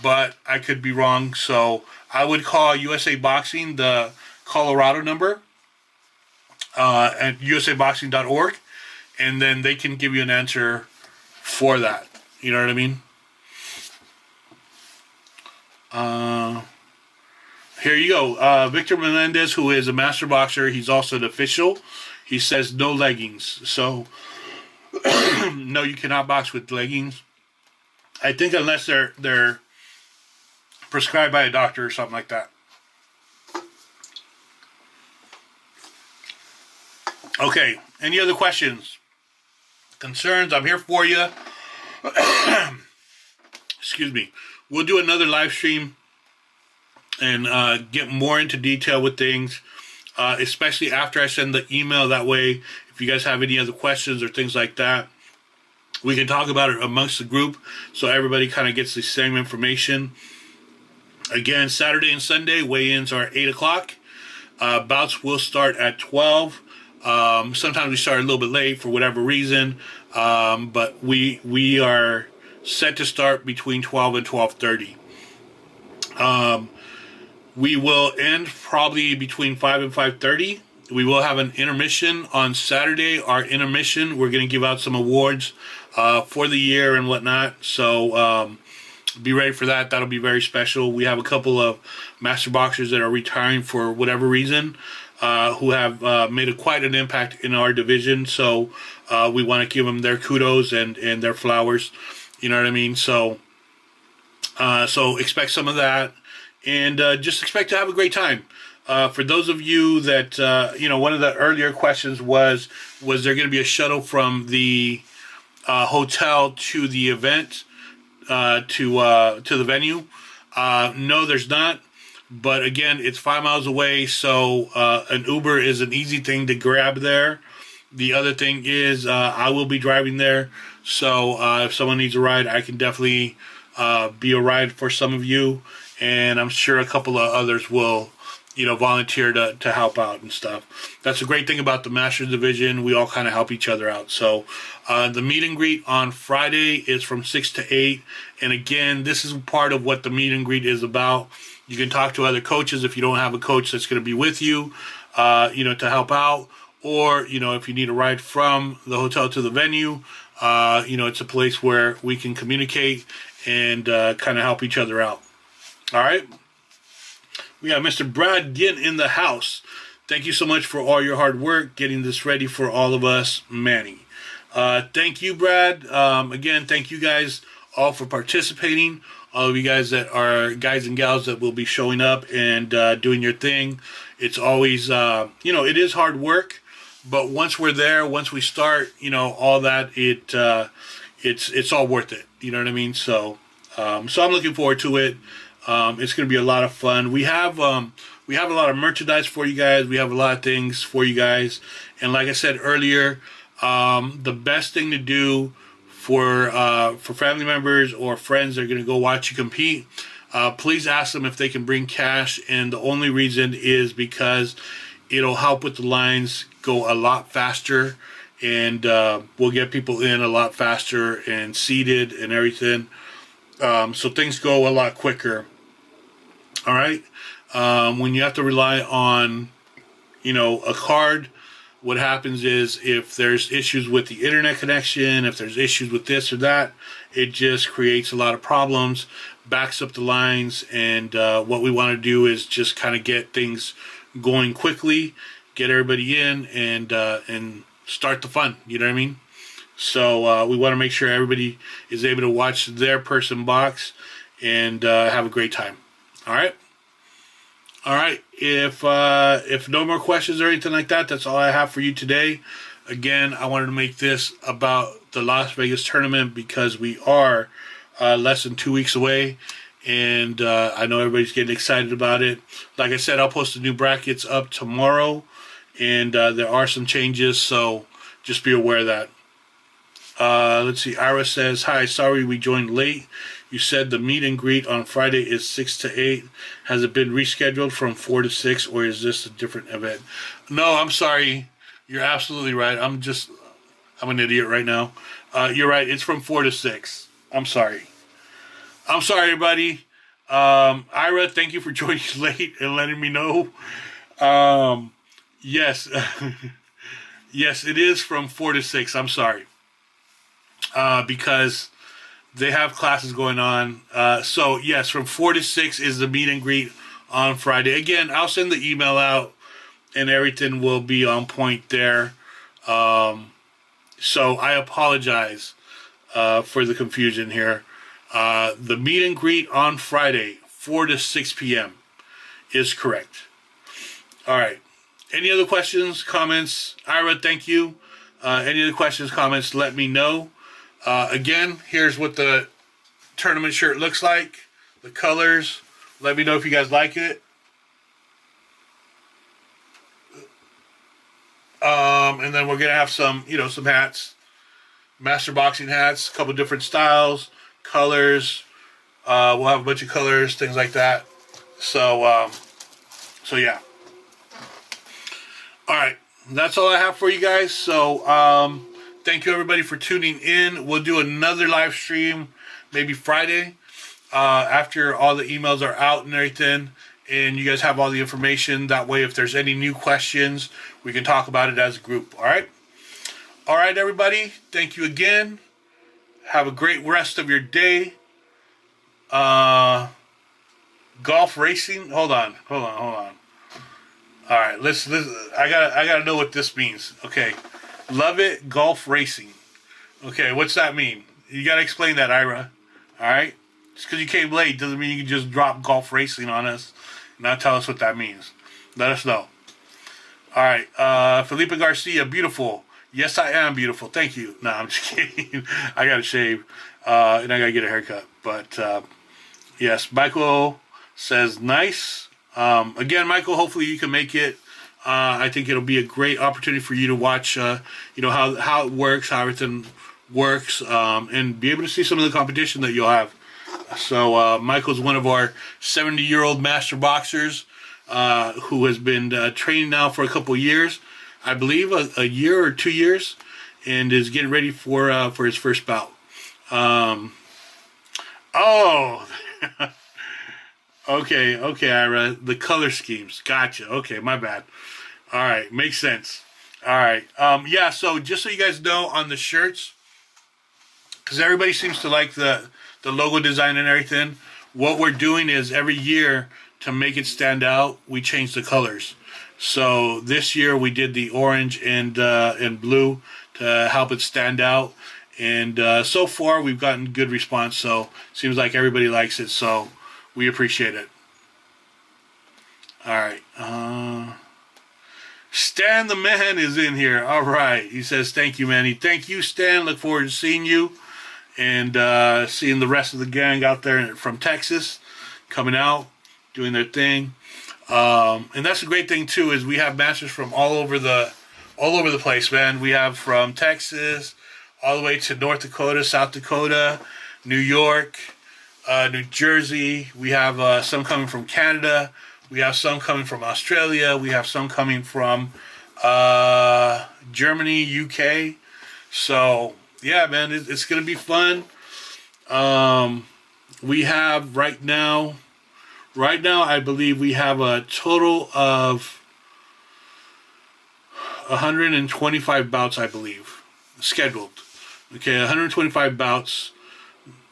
but I could be wrong. So I would call USA Boxing, the Colorado number, at usaboxing.org, and then they can give you an answer for that. You know what I mean? Here you go. Victor Melendez, who is a master boxer, he's also an official. He says no leggings. So, no, you cannot box with leggings. I think unless they're prescribed by a doctor or something like that. Okay, any other questions? Concerns? I'm here for you. Excuse me. We'll do another live stream and get more into detail with things, especially after I send the email. That way, if you guys have any other questions or things like that, we can talk about it amongst the group so everybody kind of gets the same information. Again, Saturday and Sunday, weigh-ins are 8 o'clock. Bouts will start at 12. Sometimes we start a little bit late for whatever reason, but we are set to start between 12 and 12:30. We will end probably between 5 and 5:30. We will have an intermission on Saturday. Our intermission, we're going to give out some awards for the year and whatnot. So be ready for that. That'll be very special. We have a couple of master boxers that are retiring for whatever reason, who have made quite an impact in our division. So we want to give them their kudos and their flowers. You know what I mean? So expect some of that, and just expect to have a great time. For those of you that, one of the earlier questions was there going to be a shuttle from the hotel to the event, to the venue? No, there's not. But again, it's 5 miles away, so an Uber is an easy thing to grab there. The other thing is I will be driving there, so if someone needs a ride, I can definitely be a ride for some of you, and I'm sure a couple of others will, volunteer to help out and stuff. That's a great thing about the Masters Division. We all kind of help each other out. So the meet and greet on Friday is from 6 to 8, and again, this is part of what the meet and greet is about. You can talk to other coaches if you don't have a coach that's going to be with you, to help out. Or, if you need a ride from the hotel to the venue, it's a place where we can communicate and kind of help each other out. All right? We got Mr. Brad Ginn in the house. Thank you so much for all your hard work getting this ready for all of us, Manny. Thank you, Brad. Again, thank you guys all for participating. All of you guys that are guys and gals that will be showing up and doing your thing. It's always, it is hard work, but once we're there, once we start, all that, it's all worth it. You know what I mean? So I'm looking forward to it. It's going to be a lot of fun. We have a lot of merchandise for you guys. We have a lot of things for you guys. And like I said earlier, the best thing to do for family members or friends that are going to go watch you compete, please ask them if they can bring cash. And the only reason is because it'll help with the lines go a lot faster, and we'll get people in a lot faster and seated and everything. So things go a lot quicker. All right. When you have to rely on, a card, what happens is if there's issues with the internet connection, if there's issues with this or that, it just creates a lot of problems, backs up the lines, and what we want to do is just kind of get things going quickly, get everybody in, and start the fun. You know what I mean? So we want to make sure everybody is able to watch their person box and have a great time. All right. All right. If no more questions or anything like that, that's all I have for you today. Again, I wanted to make this about the Las Vegas tournament because we are less than 2 weeks away, and I know everybody's getting excited about it. Like I said, I'll post the new brackets up tomorrow, and there are some changes, so just be aware of that. Let's see. Ira says, "Hi, sorry we joined late. You said the meet and greet on Friday is 6 to 8. Has it been rescheduled from 4 to 6, or is this a different event?" No, I'm sorry. You're absolutely right. I'm an idiot right now. You're right. It's from 4 to 6. I'm sorry. I'm sorry, everybody. Ira, thank you for joining late and letting me know. Yes. Yes, it is from 4 to 6. I'm sorry. because they have classes going on. So yes, from 4 to 6 is the meet and greet on Friday. Again, I'll send the email out and everything will be on point there. So I apologize for the confusion here. The meet and greet on Friday, 4 to 6 p.m. is correct. All right. Any other questions, comments? Ira, thank you. Any other questions, comments, let me know. Again, here's what the tournament shirt looks like. The colors. Let me know if you guys like it. And then we're going to have some, some hats. Master Boxing hats. A couple different styles. Colors. We'll have a bunch of colors. Things like that. So yeah. Alright. That's all I have for you guys. So, thank you everybody for tuning in. We'll do another live stream maybe Friday after all the emails are out and everything, and you guys have all the information. That way, if there's any new questions, we can talk about it as a group. All right, everybody. Thank you again. Have a great rest of your day. Golf racing. Hold on. All right, listen. I gotta know what this means. Okay, love it. Golf racing. Okay, what's that mean? You gotta explain that, Ira. All right, just because you came late doesn't mean you can just drop golf racing on us and not tell us what that means. Let us know. All right, Felipe Garcia, beautiful. Yes, I am beautiful. Thank you. No, I'm just kidding. I gotta shave and I gotta get a haircut. But yes, Michael says nice. Again, Michael, hopefully you can make it. I think it'll be a great opportunity for you to watch, how it works, how everything works, and be able to see some of the competition that you'll have. So Michael's one of our 70-year-old master boxers who has been training now for a couple of years, I believe a year or 2 years, and is getting ready for his first bout. Okay, Ira. The color schemes. Gotcha. Okay, my bad. All right, makes sense. All right. Yeah, so just so you guys know, on the shirts, because everybody seems to like the logo design and everything, what we're doing is every year, to make it stand out, we change the colors. So this year we did the orange and blue to help it stand out. And so far we've gotten good response, so seems like everybody likes it, so we appreciate it. All right. Stan the man is in here. All right. He says, thank you, Manny. Thank you, Stan. Look forward to seeing you and seeing the rest of the gang out there from Texas coming out, doing their thing. And that's a great thing, too, is we have masters from all over the place, man. We have from Texas all the way to North Dakota, South Dakota, New York, New Jersey. We have some coming from Canada. We have some coming from Australia. We have some coming from Germany, UK. So, yeah, man, it's going to be fun. We have right now, I believe we have a total of 125 bouts, I believe, scheduled. Okay, 125 bouts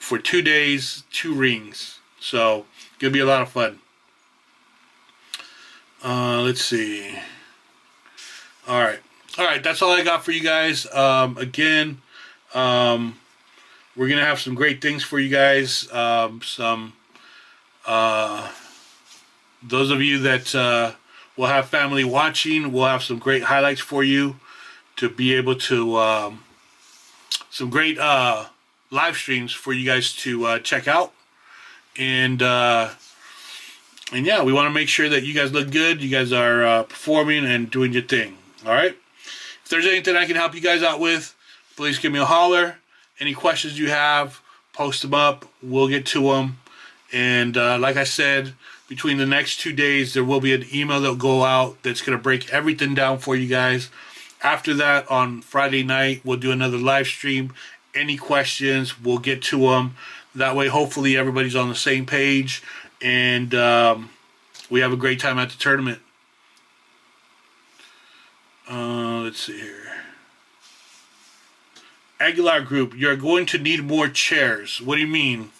for 2 days, 2 rings. So, going to be a lot of fun. Let's see. All right. That's all I got for you guys. Again, we're gonna have some great things for you guys. Those of you that will have family watching, we'll have some great highlights for you to be able to some great live streams for you guys to check out. And yeah, we want to make sure that you guys look good. You guys are performing and doing your thing. All right? If there's anything I can help you guys out with, please give me a holler. Any questions you have, post them up. We'll get to them. And like I said, between the next 2 days, there will be an email that will go out that's going to break everything down for you guys. After that, on Friday night, we'll do another live stream. Any questions, we'll get to them. That way, hopefully, everybody's on the same page. And we have a great time at the tournament. Let's see here. Aguilar Group, you're going to need more chairs. What do you mean?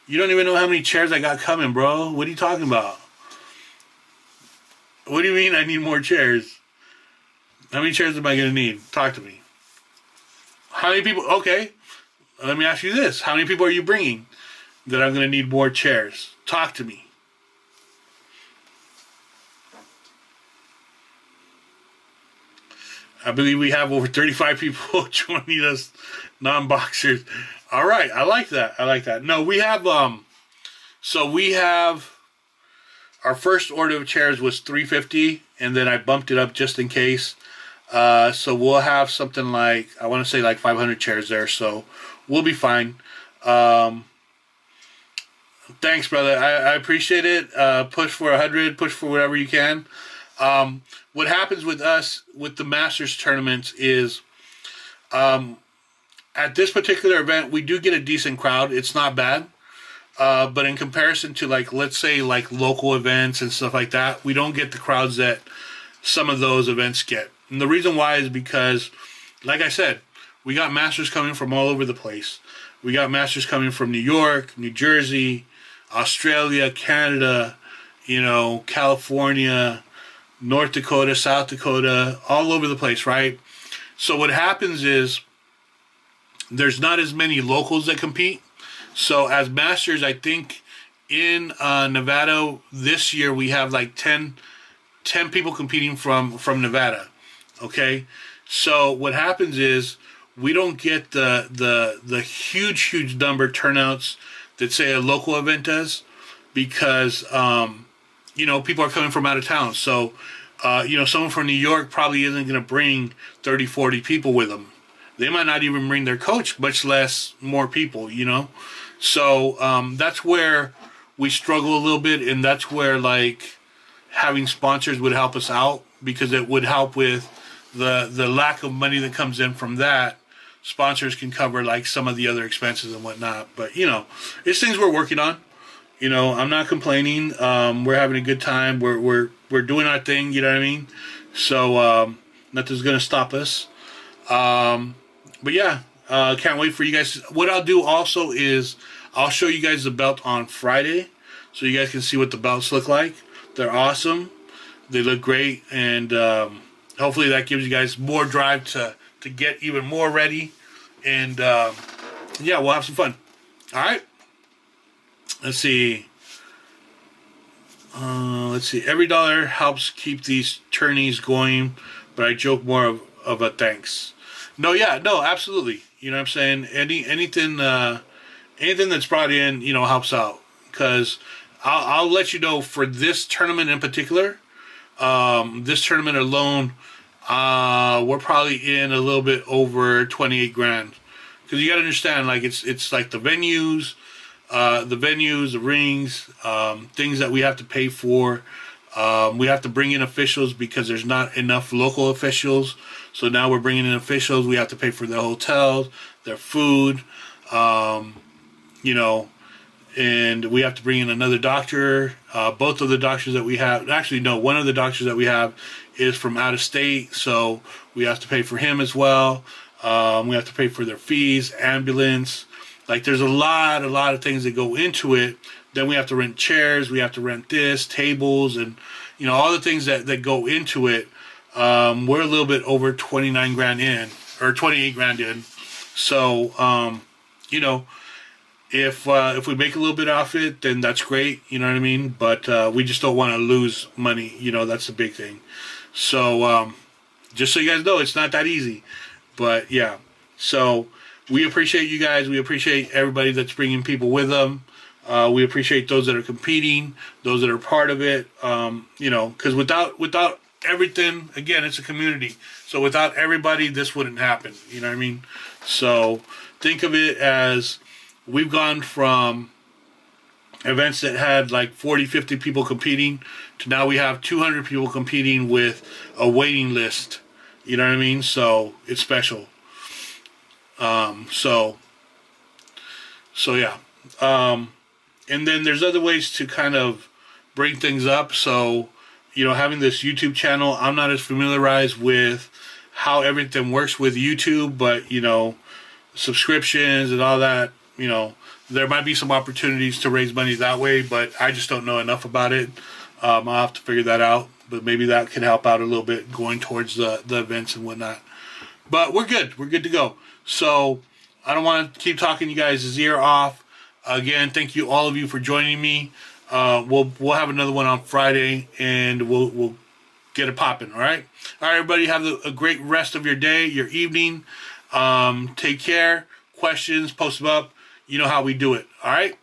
You don't even know how many chairs I got coming, bro. What are you talking about? What do you mean I need more chairs? How many chairs am I going to need? Talk to me. How many people? Okay, let me ask you this. How many people are you bringing that I'm going to need more chairs? Talk to me. I believe we have over 35 people joining us, non-boxers. All right, I like that. I like that. No, we have, so we have, our first order of chairs was 350, and then I bumped it up just in case. So we'll have something like, I want to say like 500 chairs there, so we'll be fine. Thanks, brother. I appreciate it. Push for 100, push for whatever you can. What happens with us, with the Masters tournaments is, at this particular event, we do get a decent crowd. It's not bad. But in comparison to, like, let's say, like, local events and stuff like that, we don't get the crowds that some of those events get. And the reason why is because, like I said, we got Masters coming from all over the place. We got Masters coming from New York, New Jersey, Australia, Canada, California, North Dakota, South Dakota, all over the place, right? So what happens is there's not as many locals that compete. So as Masters, I think in Nevada this year we have like 10 people competing from Nevada. Okay, so what happens is we don't get the huge number turnouts that say a local event does, because people are coming from out of town. So someone from New York probably isn't going to bring 30, 40 people with them. They might not even bring their coach, much less more people, So that's where we struggle a little bit, and that's where, like, having sponsors would help us out, because it would help with the lack of money that comes in from that. Sponsors can cover, like, some of the other expenses and whatnot. But, it's things we're working on. I'm not complaining. We're having a good time. We're doing our thing, you know what I mean? So nothing's going to stop us. But yeah, can't wait for you guys. What I'll do also is I'll show you guys the belt on Friday, so you guys can see what the belts look like. They're awesome. They look great, and hopefully that gives you guys more drive to get even more ready. And yeah, we'll have some fun. All right. Let's see. Every dollar helps keep these tourneys going, but I joke more of a thanks. No, absolutely. You know what I'm saying? Anything that's brought in, helps out. Because I'll let you know, for this tournament in particular, this tournament alone, we're probably in a little bit over 28 grand. Because you got to understand, like, it's like the venues, the rings, things that we have to pay for. We have to bring in officials because there's not enough local officials. So now we're bringing in officials. We have to pay for their hotels, their food, and we have to bring in another doctor. Both of the doctors that we have, actually no, one of the doctors that we have is from out of state, so we have to pay for him as well. We have to pay for their fees, ambulance. Like, there's a lot of things that go into it. Then we have to rent chairs, we have to rent this, tables, and all the things that go into it. We're a little bit over 29 grand in, or 28 grand in. So, if we make a little bit off it, then that's great, you know what I mean? But we just don't want to lose money, that's the big thing. So, just so you guys know, it's not that easy. But yeah, so we appreciate you guys. We appreciate everybody that's bringing people with them. We appreciate those that are competing, those that are part of it. Because without everything, again, it's a community. So without everybody, this wouldn't happen. You know what I mean? So think of it as we've gone from events that had like 40, 50 people competing to now we have 200 people competing with a waiting list. You know what I mean? So it's special. So yeah. And then there's other ways to kind of bring things up. So, having this YouTube channel, I'm not as familiarized with how everything works with YouTube, but, subscriptions and all that, you know, there might be some opportunities to raise money that way, but I just don't know enough about it. I'll have to figure that out, but maybe that could help out a little bit going towards the events and whatnot. But we're good. We're good to go. So I don't want to keep talking you guys' ear off. Again, thank you all of you for joining me. We'll have another one on Friday, and we'll get it popping. All right, everybody. Have a great rest of your day, your evening. Take care. Questions, post them up. You know how we do it. All right.